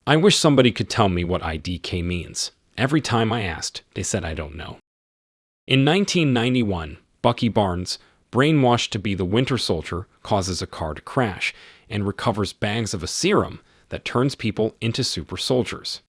I wish somebody could tell me what IDK means. Every time I asked, they said I don't know. In 1991, Bucky Barnes, brainwashed to be the Winter Soldier, causes a car to crash and recovers bags of a serum that turns people into super soldiers.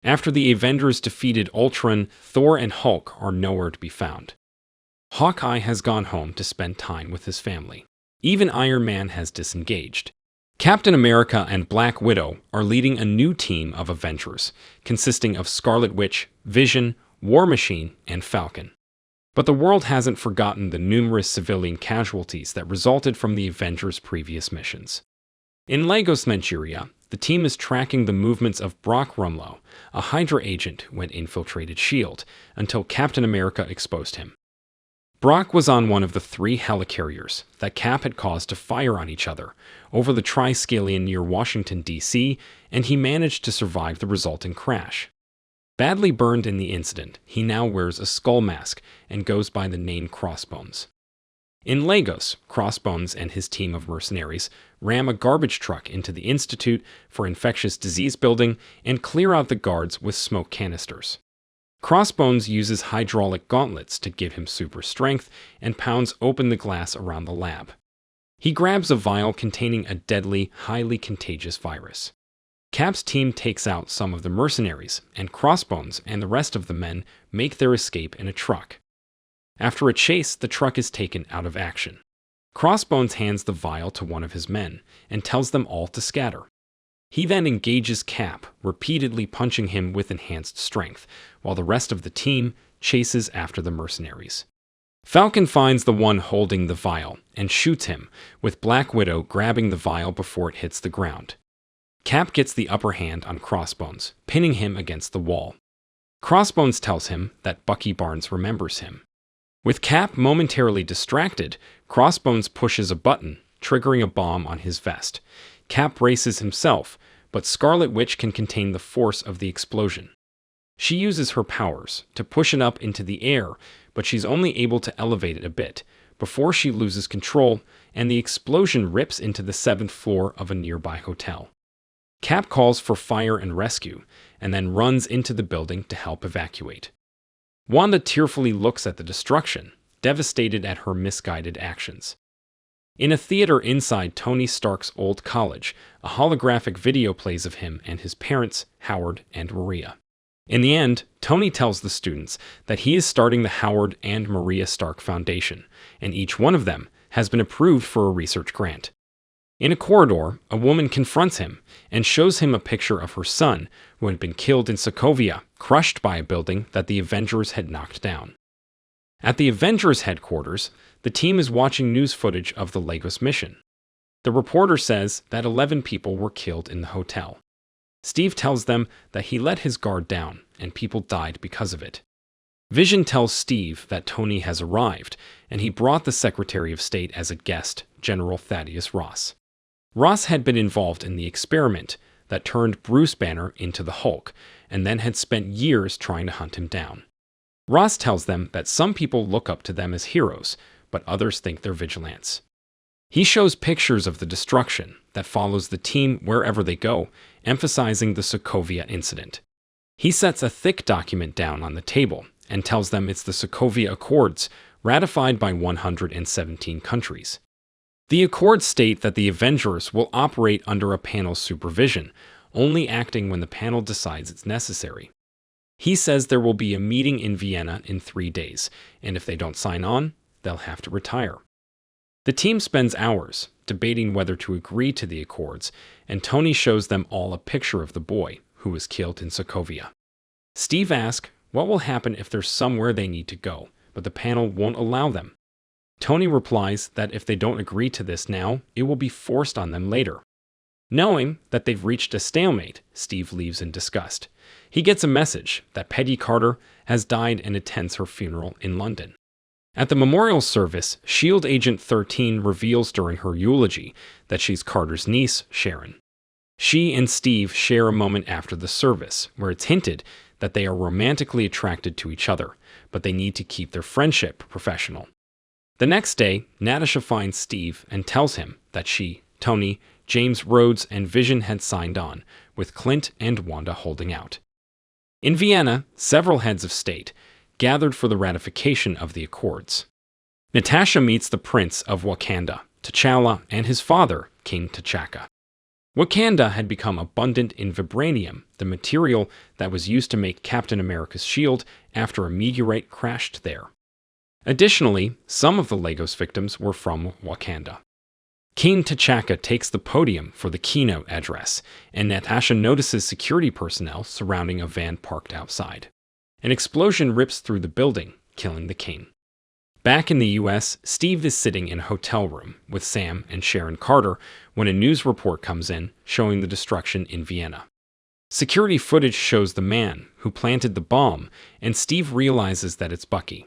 After the Avengers defeated Ultron, Thor and Hulk are nowhere to be found. Hawkeye has gone home to spend time with his family. Even Iron Man has disengaged. Captain America and Black Widow are leading a new team of Avengers, consisting of Scarlet Witch, Vision, War Machine, and Falcon. But the world hasn't forgotten the numerous civilian casualties that resulted from the Avengers' previous missions. In Lagos, Nigeria, the team is tracking the movements of Brock Rumlow, a Hydra agent who had infiltrated S.H.I.E.L.D., until Captain America exposed him. Brock was on one of the 3 helicarriers that Cap had caused to fire on each other over the Triskelion near Washington, D.C., and he managed to survive the resulting crash. Badly burned in the incident, he now wears a skull mask and goes by the name Crossbones. In Lagos, Crossbones and his team of mercenaries ram a garbage truck into the Institute for Infectious Disease building and clear out the guards with smoke canisters. Crossbones uses hydraulic gauntlets to give him super strength and pounds open the glass around the lab. He grabs a vial containing a deadly, highly contagious virus. Cap's team takes out some of the mercenaries, and Crossbones and the rest of the men make their escape in a truck. After a chase, the truck is taken out of action. Crossbones hands the vial to one of his men and tells them all to scatter. He then engages Cap, repeatedly punching him with enhanced strength, while the rest of the team chases after the mercenaries. Falcon finds the one holding the vial and shoots him, with Black Widow grabbing the vial before it hits the ground. Cap gets the upper hand on Crossbones, pinning him against the wall. Crossbones tells him that Bucky Barnes remembers him. With Cap momentarily distracted, Crossbones pushes a button, triggering a bomb on his vest. Cap braces himself, but Scarlet Witch can contain the force of the explosion. She uses her powers to push it up into the air, but she's only able to elevate it a bit, before she loses control and the explosion rips into the 7th floor of a nearby hotel. Cap calls for fire and rescue, and then runs into the building to help evacuate. Wanda tearfully looks at the destruction, devastated at her misguided actions. In a theater inside Tony Stark's old college, a holographic video plays of him and his parents, Howard and Maria. In the end, Tony tells the students that he is starting the Howard and Maria Stark Foundation, and each one of them has been approved for a research grant. In a corridor, a woman confronts him and shows him a picture of her son, who had been killed in Sokovia, crushed by a building that the Avengers had knocked down. At the Avengers headquarters, the team is watching news footage of the Lagos mission. The reporter says that 11 people were killed in the hotel. Steve tells them that he let his guard down and people died because of it. Vision tells Steve that Tony has arrived, and he brought the Secretary of State as a guest, General Thaddeus Ross. Ross had been involved in the experiment that turned Bruce Banner into the Hulk, and then had spent years trying to hunt him down. Ross tells them that some people look up to them as heroes, but others think they're vigilantes. He shows pictures of the destruction that follows the team wherever they go, emphasizing the Sokovia incident. He sets a thick document down on the table and tells them it's the Sokovia Accords, ratified by 117 countries. The Accords state that the Avengers will operate under a panel's supervision, only acting when the panel decides it's necessary. He says there will be a meeting in Vienna in 3 days, and if they don't sign on, they'll have to retire. The team spends hours debating whether to agree to the Accords, and Tony shows them all a picture of the boy who was killed in Sokovia. Steve asks what will happen if there's somewhere they need to go, but the panel won't allow them. Tony replies that if they don't agree to this now, it will be forced on them later. Knowing that they've reached a stalemate, Steve leaves in disgust. He gets a message that Peggy Carter has died and attends her funeral in London. At the memorial service, S.H.I.E.L.D. Agent 13 reveals during her eulogy that she's Carter's niece, Sharon. She and Steve share a moment after the service, where it's hinted that they are romantically attracted to each other, but they need to keep their friendship professional. The next day, Natasha finds Steve and tells him that she, Tony, James Rhodes, and Vision had signed on, with Clint and Wanda holding out. In Vienna, several heads of state gathered for the ratification of the accords. Natasha meets the Prince of Wakanda, T'Challa, and his father, King T'Chaka. Wakanda had become abundant in vibranium, the material that was used to make Captain America's shield after a meteorite crashed there. Additionally, some of the Lagos victims were from Wakanda. King T'Chaka takes the podium for the keynote address, and Natasha notices security personnel surrounding a van parked outside. An explosion rips through the building, killing the king. Back in the U.S., Steve is sitting in a hotel room with Sam and Sharon Carter when a news report comes in showing the destruction in Vienna. Security footage shows the man who planted the bomb, and Steve realizes that it's Bucky.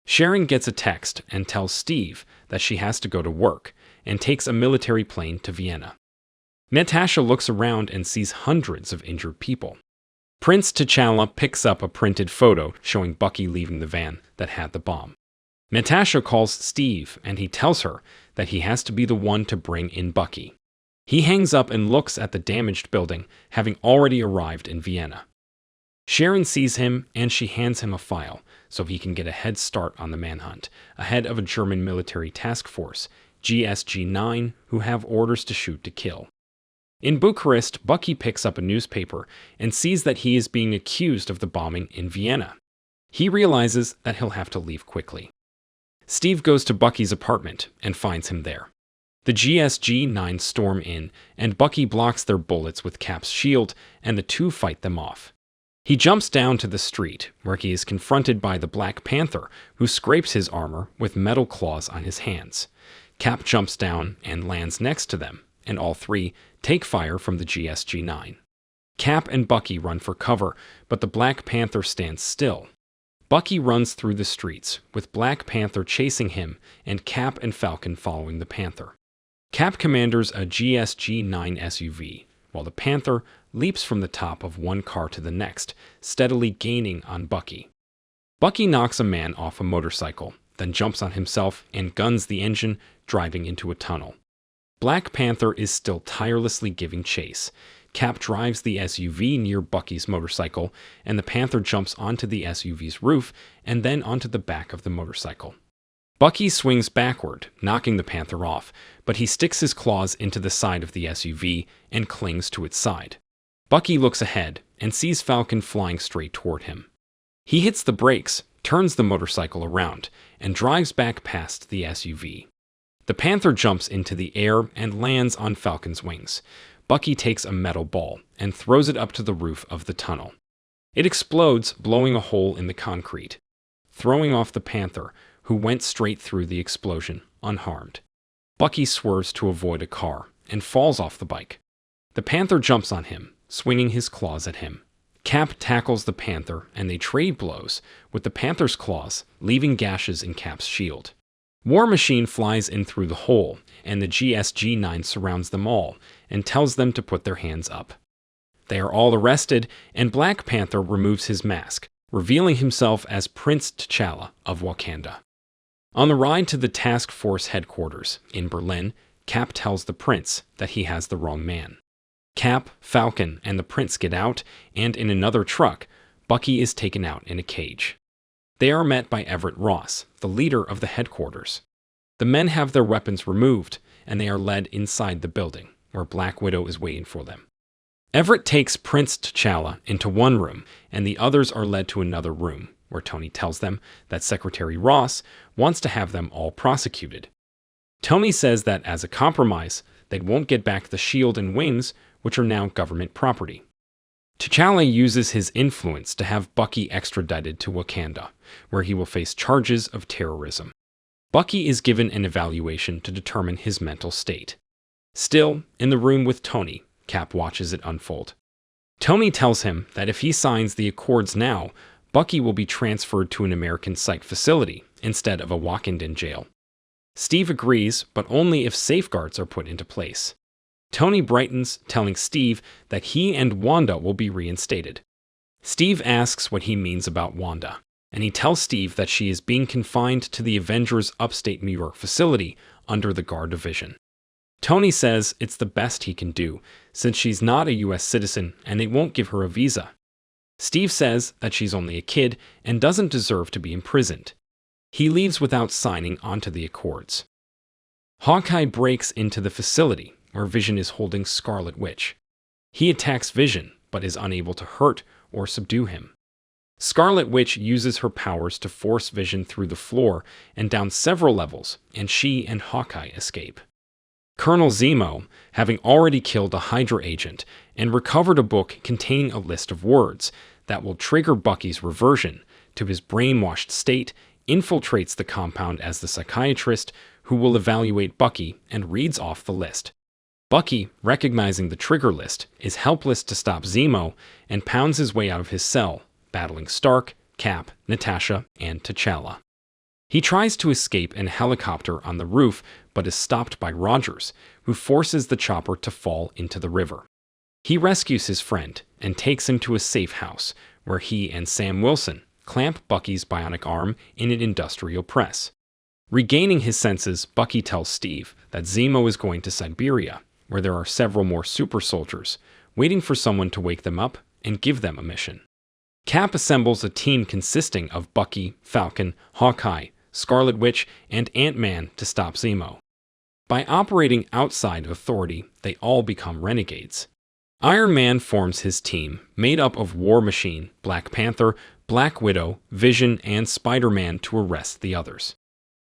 Sharon gets a text and tells Steve that she has to go to work and takes a military plane to Vienna. Natasha looks around and sees hundreds of injured people. Prince T'Challa picks up a printed photo showing Bucky leaving the van that had the bomb. Natasha calls Steve and he tells her that he has to be the one to bring in Bucky. He hangs up and looks at the damaged building, having already arrived in Vienna. Sharon sees him and she hands him a file so he can get a head start on the manhunt, ahead of a German military task force, GSG-9, who have orders to shoot to kill. In Bucharest, Bucky picks up a newspaper and sees that he is being accused of the bombing in Vienna. He realizes that he'll have to leave quickly. Steve goes to Bucky's apartment and finds him there. The GSG-9 storm in, and Bucky blocks their bullets with Cap's shield, and the two fight them off. He jumps down to the street, where he is confronted by the Black Panther, who scrapes his armor with metal claws on his hands. Cap jumps down and lands next to them, and all three take fire from the GSG-9. Cap and Bucky run for cover, but the Black Panther stands still. Bucky runs through the streets, with Black Panther chasing him and Cap and Falcon following the Panther. Cap commanders a GSG-9 SUV, while the Panther leaps from the top of one car to the next, steadily gaining on Bucky. Bucky knocks a man off a motorcycle, then jumps on himself and guns the engine, driving into a tunnel. Black Panther is still tirelessly giving chase. Cap drives the SUV near Bucky's motorcycle, and the Panther jumps onto the SUV's roof and then onto the back of the motorcycle. Bucky swings backward, knocking the Panther off, but he sticks his claws into the side of the SUV and clings to its side. Bucky looks ahead and sees Falcon flying straight toward him. He hits the brakes, turns the motorcycle around, and drives back past the SUV. The Panther jumps into the air and lands on Falcon's wings. Bucky takes a metal ball and throws it up to the roof of the tunnel. It explodes, blowing a hole in the concrete, throwing off the Panther, who went straight through the explosion, unharmed. Bucky swerves to avoid a car and falls off the bike. The Panther jumps on him, swinging his claws at him. Cap tackles the Panther, and they trade blows, with the Panther's claws leaving gashes in Cap's shield. War Machine flies in through the hole, and the GSG-9 surrounds them all and tells them to put their hands up. They are all arrested, and Black Panther removes his mask, revealing himself as Prince T'Challa of Wakanda. On the ride to the task force headquarters in Berlin, Cap tells the prince that he has the wrong man. Cap, Falcon, and the prince get out, and in another truck, Bucky is taken out in a cage. They are met by Everett Ross, the leader of the headquarters. The men have their weapons removed, and they are led inside the building, where Black Widow is waiting for them. Everett takes Prince T'Challa into one room, and the others are led to another room, where Tony tells them that Secretary Ross wants to have them all prosecuted. Tony says that as a compromise, they won't get back the shield and wings, which are now government property. T'Challa uses his influence to have Bucky extradited to Wakanda, where he will face charges of terrorism. Bucky is given an evaluation to determine his mental state. Still, in the room with Tony, Cap watches it unfold. Tony tells him that if he signs the accords now, Bucky will be transferred to an American psych facility instead of a Wakandan jail. Steve agrees, but only if safeguards are put into place. Tony brightens, telling Steve that he and Wanda will be reinstated. Steve asks what he means about Wanda, and he tells Steve that she is being confined to the Avengers' upstate New York facility under the Guard Division. Tony says it's the best he can do, since she's not a US citizen and they won't give her a visa. Steve says that she's only a kid and doesn't deserve to be imprisoned. He leaves without signing onto the accords. Hawkeye breaks into the facility where Vision is holding Scarlet Witch. He attacks Vision, but is unable to hurt or subdue him. Scarlet Witch uses her powers to force Vision through the floor and down several levels, and she and Hawkeye escape. Colonel Zemo, having already killed a Hydra agent and recovered a book containing a list of words that will trigger Bucky's reversion to his brainwashed state, infiltrates the compound as the psychiatrist who will evaluate Bucky and reads off the list. Bucky, recognizing the trigger list, is helpless to stop Zemo and pounds his way out of his cell, battling Stark, Cap, Natasha, and T'Challa. He tries to escape in a helicopter on the roof, but is stopped by Rogers, who forces the chopper to fall into the river. He rescues his friend and takes him to a safe house, where he and Sam Wilson clamp Bucky's bionic arm in an industrial press. Regaining his senses, Bucky tells Steve that Zemo is going to Siberia, where there are several more super soldiers, waiting for someone to wake them up and give them a mission. Cap assembles a team consisting of Bucky, Falcon, Hawkeye, Scarlet Witch, and Ant-Man to stop Zemo. By operating outside of authority, they all become renegades. Iron Man forms his team, made up of War Machine, Black Panther, Black Widow, Vision, and Spider-Man to arrest the others.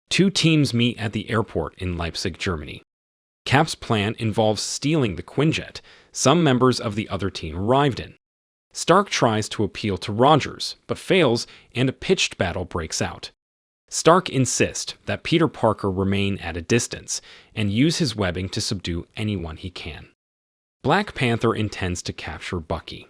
Two teams meet at the airport in Leipzig, Germany. Cap's plan involves stealing the Quinjet some members of the other team arrived in. Stark tries to appeal to Rogers, but fails, and a pitched battle breaks out. Stark insists that Peter Parker remain at a distance and use his webbing to subdue anyone he can. Black Panther intends to capture Bucky.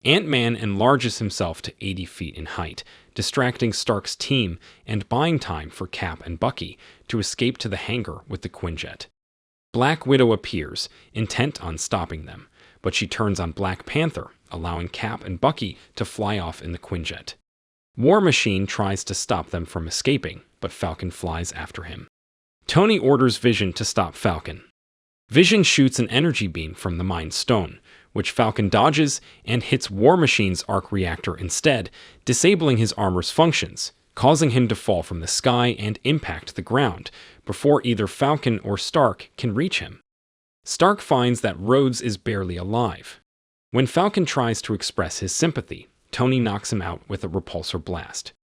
Ant-Man enlarges himself to 80 feet in height, distracting Stark's team and buying time for Cap and Bucky to escape to the hangar with the Quinjet. Black Widow appears, intent on stopping them, but she turns on Black Panther, allowing Cap and Bucky to fly off in the Quinjet. War Machine tries to stop them from escaping, but Falcon flies after him. Tony orders Vision to stop Falcon. Vision shoots an energy beam from the Mind Stone, which Falcon dodges and hits War Machine's arc reactor instead, disabling his armor's functions, causing him to fall from the sky and impact the ground before either Falcon or Stark can reach him. Stark finds that Rhodes is barely alive. When Falcon tries to express his sympathy, Tony knocks him out with a repulsor blast.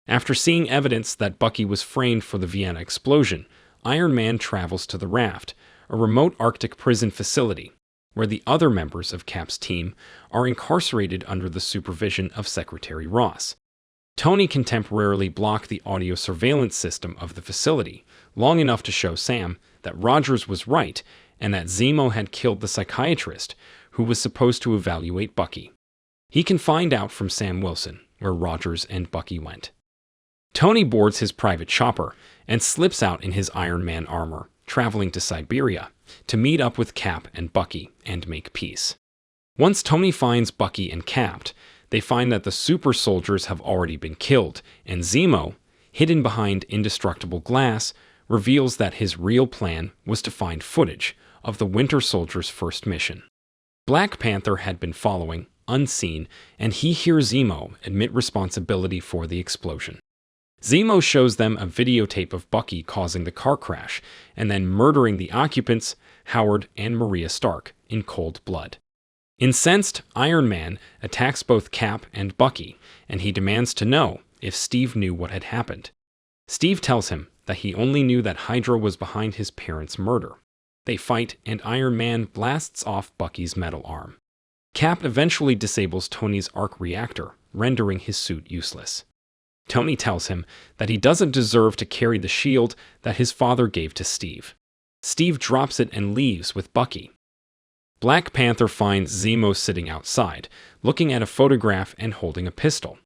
After seeing evidence that Bucky was framed for the Vienna explosion, Iron Man travels to the Raft, a remote Arctic prison facility, where the other members of Cap's team are incarcerated under the supervision of Secretary Ross. Tony can temporarily block the audio surveillance system of the facility, long enough to show Sam that Rogers was right and that Zemo had killed the psychiatrist who was supposed to evaluate Bucky. He can find out from Sam Wilson where Rogers and Bucky went. Tony boards his private chopper and slips out in his Iron Man armor, traveling to Siberia to meet up with Cap and Bucky and make peace. Once Tony finds Bucky and Cap, they find that the super soldiers have already been killed, and Zemo, hidden behind indestructible glass, reveals that his real plan was to find footage of the Winter Soldier's first mission. Black Panther had been following, unseen, and he hears Zemo admit responsibility for the explosion. Zemo shows them a videotape of Bucky causing the car crash and then murdering the occupants, Howard and Maria Stark, in cold blood. Incensed, Iron Man attacks both Cap and Bucky, and he demands to know if Steve knew what had happened. Steve tells him that he only knew that Hydra was behind his parents' murder. They fight, and Iron Man blasts off Bucky's metal arm. Cap eventually disables Tony's arc reactor, rendering his suit useless. Tony tells him that he doesn't deserve to carry the shield that his father gave to Steve. Steve drops it and leaves with Bucky. Black Panther finds Zemo sitting outside, looking at a photograph and holding a pistol.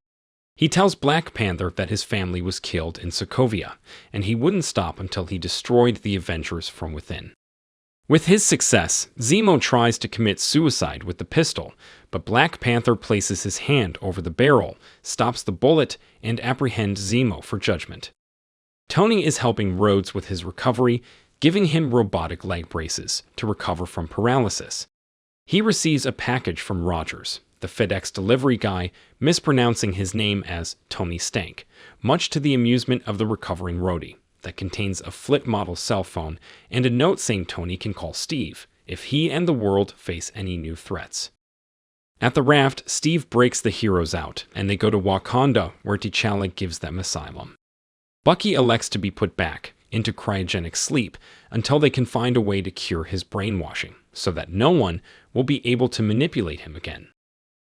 He tells Black Panther that his family was killed in Sokovia, and he wouldn't stop until he destroyed the Avengers from within. With his success, Zemo tries to commit suicide with the pistol, but Black Panther places his hand over the barrel, stops the bullet, and apprehends Zemo for judgment. Tony is helping Rhodes with his recovery, giving him robotic leg braces to recover from paralysis. He receives a package from Rogers, the FedEx delivery guy, mispronouncing his name as Tomei Stank, much to the amusement of the recovering roadie, that contains a flip model cell phone and a note saying Tony can call Steve if he and the world face any new threats. At the raft, Steve breaks the heroes out, and they go to Wakanda, where T'Challa gives them asylum. Bucky elects to be put back into cryogenic sleep until they can find a way to cure his brainwashing, so that no one will be able to manipulate him again.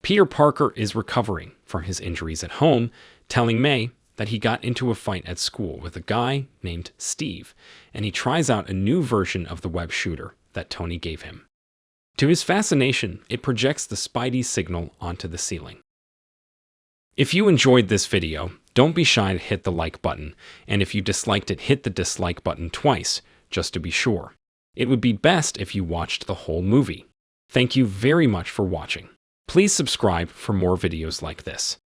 Peter Parker is recovering from his injuries at home, telling May that he got into a fight at school with a guy named Steve, and he tries out a new version of the web shooter that Tony gave him. To his fascination, it projects the Spidey signal onto the ceiling. If you enjoyed this video, don't be shy to hit the like button, and if you disliked it, hit the dislike button twice, just to be sure. It would be best if you watched the whole movie. Thank you very much for watching. Please subscribe for more videos like this.